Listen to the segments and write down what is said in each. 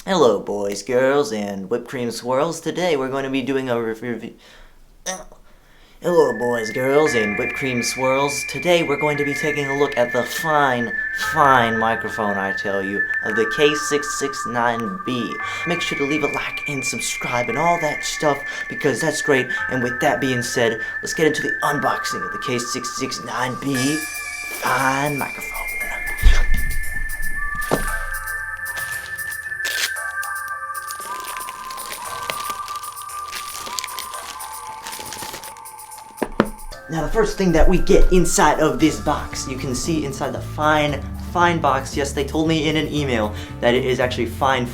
Hello boys, girls, and whipped cream swirls. Today we're going to be doing a review. Hello boys, girls, and whipped cream swirls. Today we're going to be taking a look at the fine microphone, I tell you, of the K669B. Make sure to leave a like and subscribe and all that stuff, because that's great. And with that being said, let's get into the unboxing of the K669B fine microphone. Now the first thing that we get inside of this box, you can see inside the fine box. Yes, they told me in an email that it is actually fine,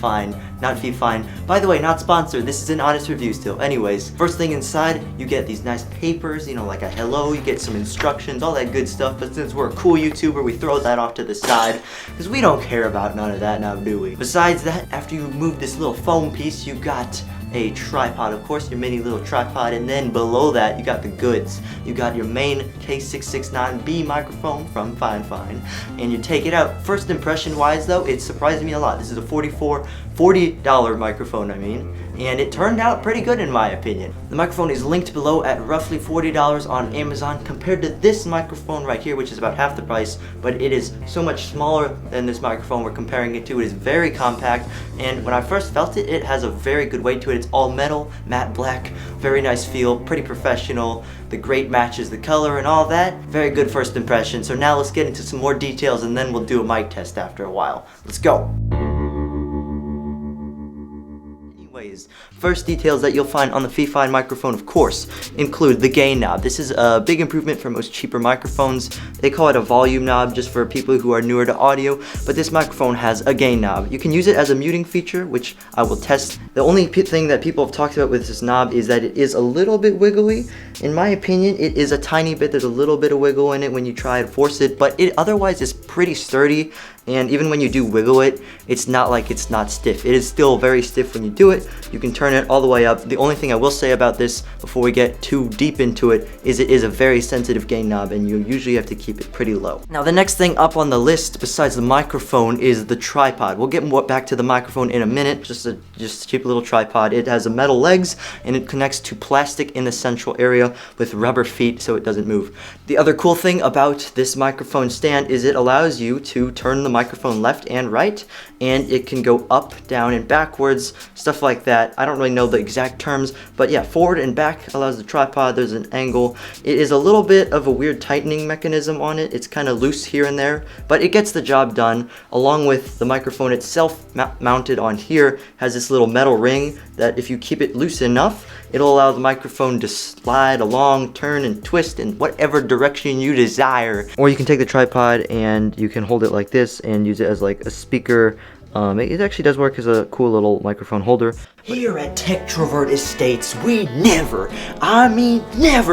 not FIFINE. By the way, not sponsored, this is an honest review still. Anyways, first thing inside, you get these nice papers, you know, like a hello, you get some instructions, all that good stuff, but since we're a cool YouTuber, we throw that off to the side, because we don't care about none of that now, do we? Besides that, after you remove this little foam piece, you got a tripod, of course, your mini little tripod, and then below that you got the goods. You got your main K669B microphone from FIFINE, and you take it out. First impression wise though, it surprised me a lot. This is a $40 microphone, and it turned out pretty good in my opinion. The microphone is linked below at roughly $40 on Amazon compared to this microphone right here, which is about half the price, but it is so much smaller than this microphone we're comparing it to. It is very compact, and when I first felt it, it has a very good weight to it. It's all metal, matte black, very nice feel, pretty professional. The grate matches the color and all that. Very good first impression. So now let's get into some more details and then we'll do a mic test after a while. Let's go. First details that you'll find on the FIFINE microphone, of course, include the gain knob. This is a big improvement for most cheaper microphones. They call it a volume knob just for people who are newer to audio, but this microphone has a gain knob. You can use it as a muting feature, which I will test. The only thing that people have talked about with this knob is that it is a little bit wiggly. In my opinion, it is a tiny bit. There's a little bit of wiggle in it when you try and force it, but it otherwise is pretty sturdy. And even when you do wiggle it, it's not like it's not stiff. It is still very stiff when you do it. You can turn it all the way up. The only thing I will say about this before we get too deep into it is a very sensitive gain knob, and you usually have to keep it pretty low. Now the next thing up on the list besides the microphone is the tripod. We'll get more back to the microphone in a minute. Just a cheap little tripod. It has a metal legs and it connects to plastic in the central area with rubber feet so it doesn't move. The other cool thing about this microphone stand is it allows you to turn the microphone left and right, and it can go up, down, and backwards, stuff like that. I don't really know the exact terms, but yeah, forward and back allows the tripod. There's an angle. It is a little bit of a weird tightening mechanism on it. It's kind of loose here and there, but it gets the job done. Along with the microphone itself mounted on here has this little metal ring that if you keep it loose enough, it'll allow the microphone to slide along, turn, and twist in whatever direction you desire. Or you can take the tripod and you can hold it like this and use it as like a speaker. It actually does work as a cool little microphone holder. Here at Techtrovert Estates, we never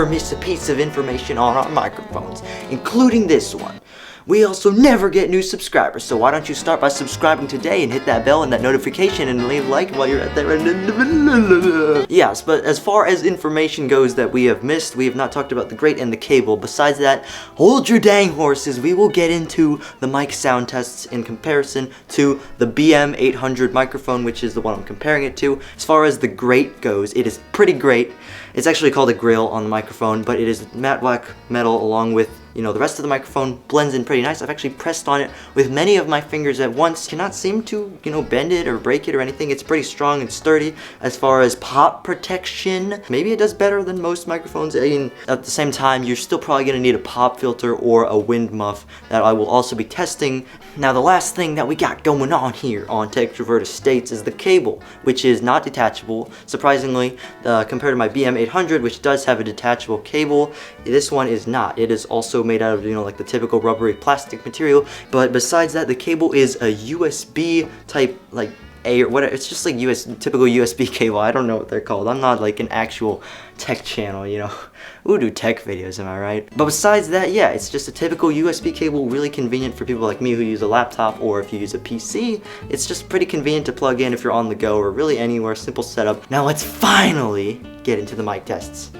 miss a piece of information on our microphones, including this one. We also never get new subscribers, so why don't you start by subscribing today and hit that bell and that notification and leave a like while you're at there. Yes, but as far as information goes that we have missed, we have not talked about the grate and the cable. Besides that, hold your dang horses, we will get into the mic sound tests in comparison to the BM800 microphone, which is the one I'm comparing it to. As far as the grate goes, it is pretty great. It's actually called a grill on the microphone, but it is matte black metal along with, you know, the rest of the microphone blends in pretty nice. I've actually pressed on it with many of my fingers at once. Cannot seem to, you know, bend it or break it or anything. It's pretty strong and sturdy. As far as pop protection, maybe it does better than most microphones. I mean, at the same time, you're still probably gonna need a pop filter or a wind muff that I will also be testing. Now, the last thing that we got going on here on Techtrovert Estates is the cable, which is not detachable. Surprisingly, compared to my BM800, which does have a detachable cable, this one is not. It is also made out of, you know, like the typical rubbery plastic material, but besides that, the cable is a USB type, like A or whatever. It's just like typical USB cable. I don't know what they're called. I'm not like an actual tech channel, you know. We do tech videos, am I right? But besides that, yeah, it's just a typical USB cable, really convenient for people like me who use a laptop, or if you use a PC, it's just pretty convenient to plug in if you're on the go or really anywhere. Simple setup. Now let's finally get into the mic tests.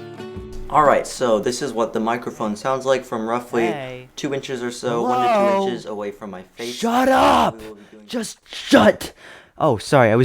Alright, so this is what the microphone sounds like from roughly 2 inches or so, 1 to 2 inches away from my face. Shut up! Just shut Oh, sorry,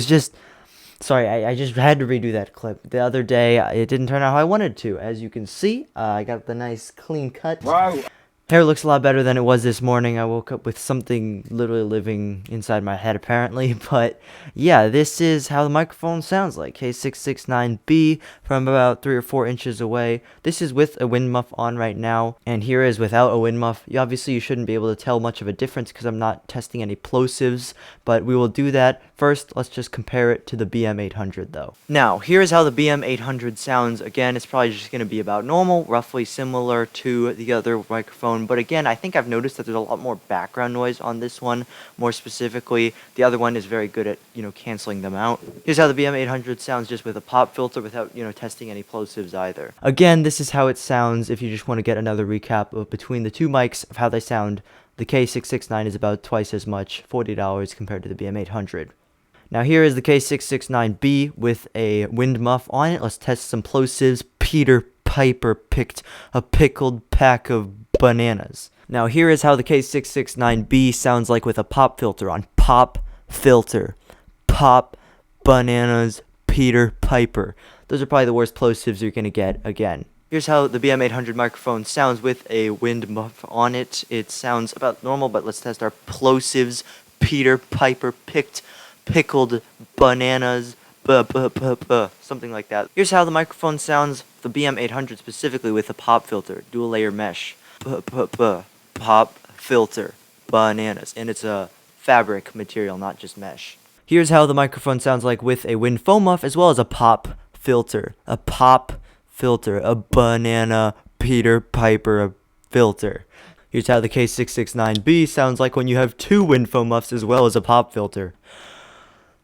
sorry, I just had to redo that clip. The other day, it didn't turn out how I wanted to. As you can see, I got the nice clean cut. Wow. Hair looks a lot better than it was this morning. I woke up with something literally living inside my head, apparently. But yeah, this is how the microphone sounds like. K669B from about 3 or 4 inches away. This is with a wind muff on right now, and here is without a wind muff. Obviously, you shouldn't be able to tell much of a difference because I'm not testing any plosives, but we will do that. First, let's just compare it to the BM800 though. Now, here's how the BM800 sounds. Again, it's probably just going to be about normal, roughly similar to the other microphone. But again, I think I've noticed that there's a lot more background noise on this one. More specifically, the other one is very good at, canceling them out. Here's how the BM800 sounds just with a pop filter without, testing any plosives either. Again, this is how it sounds if you just want to get another recap of between the two mics of how they sound. The K669 is about twice as much, $40 compared to the BM800. Now here is the K669B with a wind muff on it. Let's test some plosives. Peter Piper picked a pickled pack of bananas. Now here is how the K669B sounds like with a pop filter on. Pop filter. Pop bananas Peter Piper. Those are probably the worst plosives you're going to get again. Here's how the BM800 microphone sounds with a wind muff on it. It sounds about normal, but let's test our plosives. Peter Piper picked pickled bananas, something like that. Here's how the microphone sounds, the BM800 specifically with a pop filter, dual layer mesh, pop filter, bananas, and it's a fabric material, not just mesh. Here's how the microphone sounds like with a wind foam muff as well as a pop filter, a banana Peter Piper filter. Here's how the K669B sounds like when you have 2 wind foam muffs as well as a pop filter.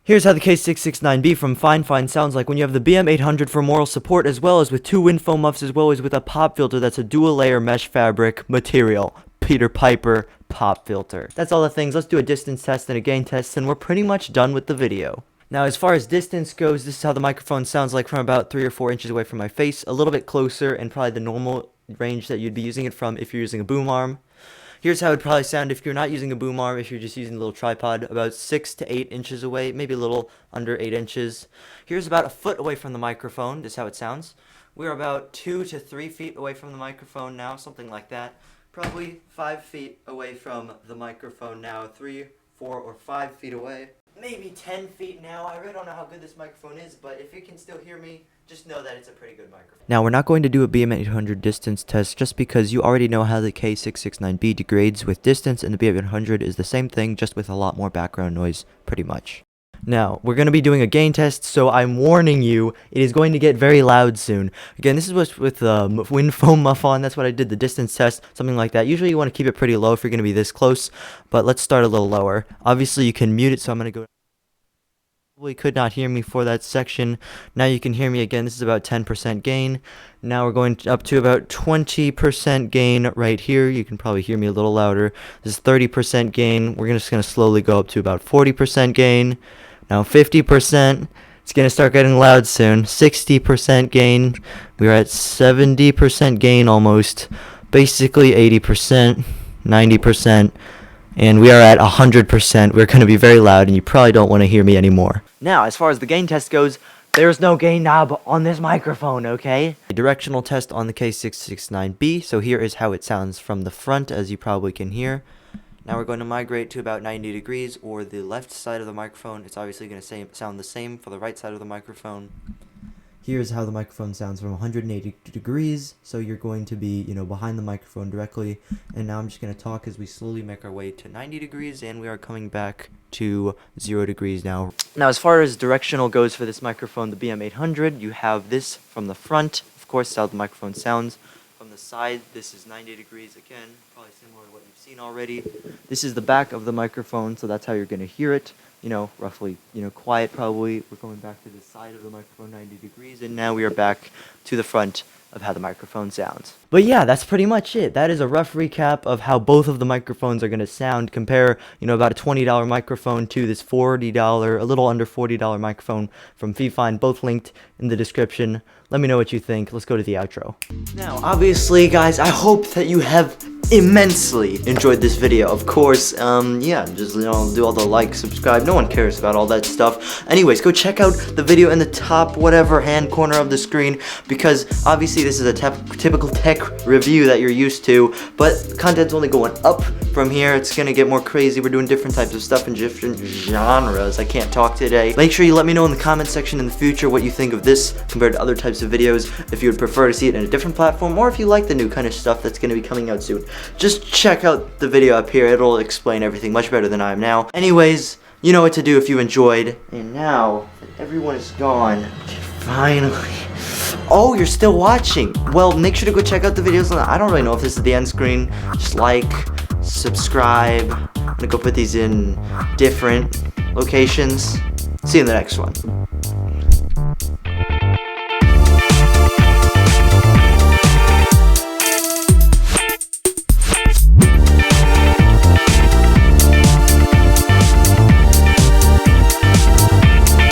Here's how the K669B from FIFINE sounds like when you have the BM800 for moral support as well as with 2 wind foam muffs as well as with a pop filter that's a dual layer mesh fabric material. Peter Piper pop filter. That's all the things. Let's do a distance test and a gain test and we're pretty much done with the video. Now as far as distance goes, this is how the microphone sounds like from about 3 or 4 inches away from my face. A little bit closer and probably the normal range that you'd be using it from if you're using a boom arm. Here's how it would probably sound if you're not using a boom arm, if you're just using a little tripod, about 6 to 8 inches away, maybe a little under 8 inches. Here's about a foot away from the microphone, this is how it sounds. We're about 2 to 3 feet away from the microphone now, something like that. Probably 5 feet away from the microphone now, 3, 4, or 5 feet away. Maybe 10 feet now. I really don't know how good this microphone is, but if you can still hear me, just know that it's a pretty good microphone. Now, we're not going to do a BM800 distance test just because you already know how the K669B degrades with distance, and the BM800 is the same thing, just with a lot more background noise, pretty much. Now, we're going to be doing a gain test, so I'm warning you, it is going to get very loud soon. Again, this is with the wind foam muff on, that's what I did, the distance test, something like that. Usually you want to keep it pretty low if you're going to be this close, but let's start a little lower. Obviously, you can mute it, so I'm going to go... Probably could not hear me for that section. Now you can hear me again. This is about 10% gain. Now we're going up to about 20% gain right here. You can probably hear me a little louder. This is 30% gain. We're just going to slowly go up to about 40% gain. Now 50%. It's going to start getting loud soon. 60% gain. We're at 70% gain almost. Basically 80%, 90%. And we are at 100%. We're going to be very loud, and you probably don't want to hear me anymore. Now, as far as the gain test goes, there's no gain knob on this microphone, okay? A directional test on the K669B, so here is how it sounds from the front, as you probably can hear. Now we're going to migrate to about 90 degrees, or the left side of the microphone. It's obviously going to sound the same for the right side of the microphone. Here's how the microphone sounds from 180 degrees, so you're going to be, behind the microphone directly. And now I'm just going to talk as we slowly make our way to 90 degrees, and we are coming back to 0 degrees now. Now, as far as directional goes for this microphone, the BM800, you have this from the front. Of course, how the microphone sounds. From the side, this is 90 degrees again, probably similar to what you've seen already. This is the back of the microphone, so that's how you're going to hear it. Roughly, quiet probably. We're going back to the side of the microphone 90 degrees, and now we are back to the front of how the microphone sounds. But yeah, that's pretty much it. That is a rough recap of how both of the microphones are going to sound. Compare, about a $20 microphone to this $40, a little under $40 microphone from FIFINE, both linked in the description. Let me know what you think. Let's go to the outro. Now, obviously, guys, I hope that you have immensely enjoyed this video. Of course, yeah, just, you know, do all the like, subscribe. No one cares about all that stuff. Anyways, go check out the video in the top, whatever, hand corner of the screen, because obviously this is a typical tech review that you're used to, but content's only going up from here. It's gonna get more crazy. We're doing different types of stuff in different genres. I can't talk today. Make sure you let me know in the comment section in the future what you think of this compared to other types of videos, if you would prefer to see it in a different platform, or if you like the new kind of stuff that's gonna be coming out soon. Just check out the video up here. It'll explain everything much better than I am now. Anyways, you know what to do if you enjoyed. And now that everyone is gone, finally. Oh, you're still watching. Well, make sure to go check out the videos. I don't really know if this is the end screen. Just like, subscribe. I'm gonna go put these in different locations. See you in the next one.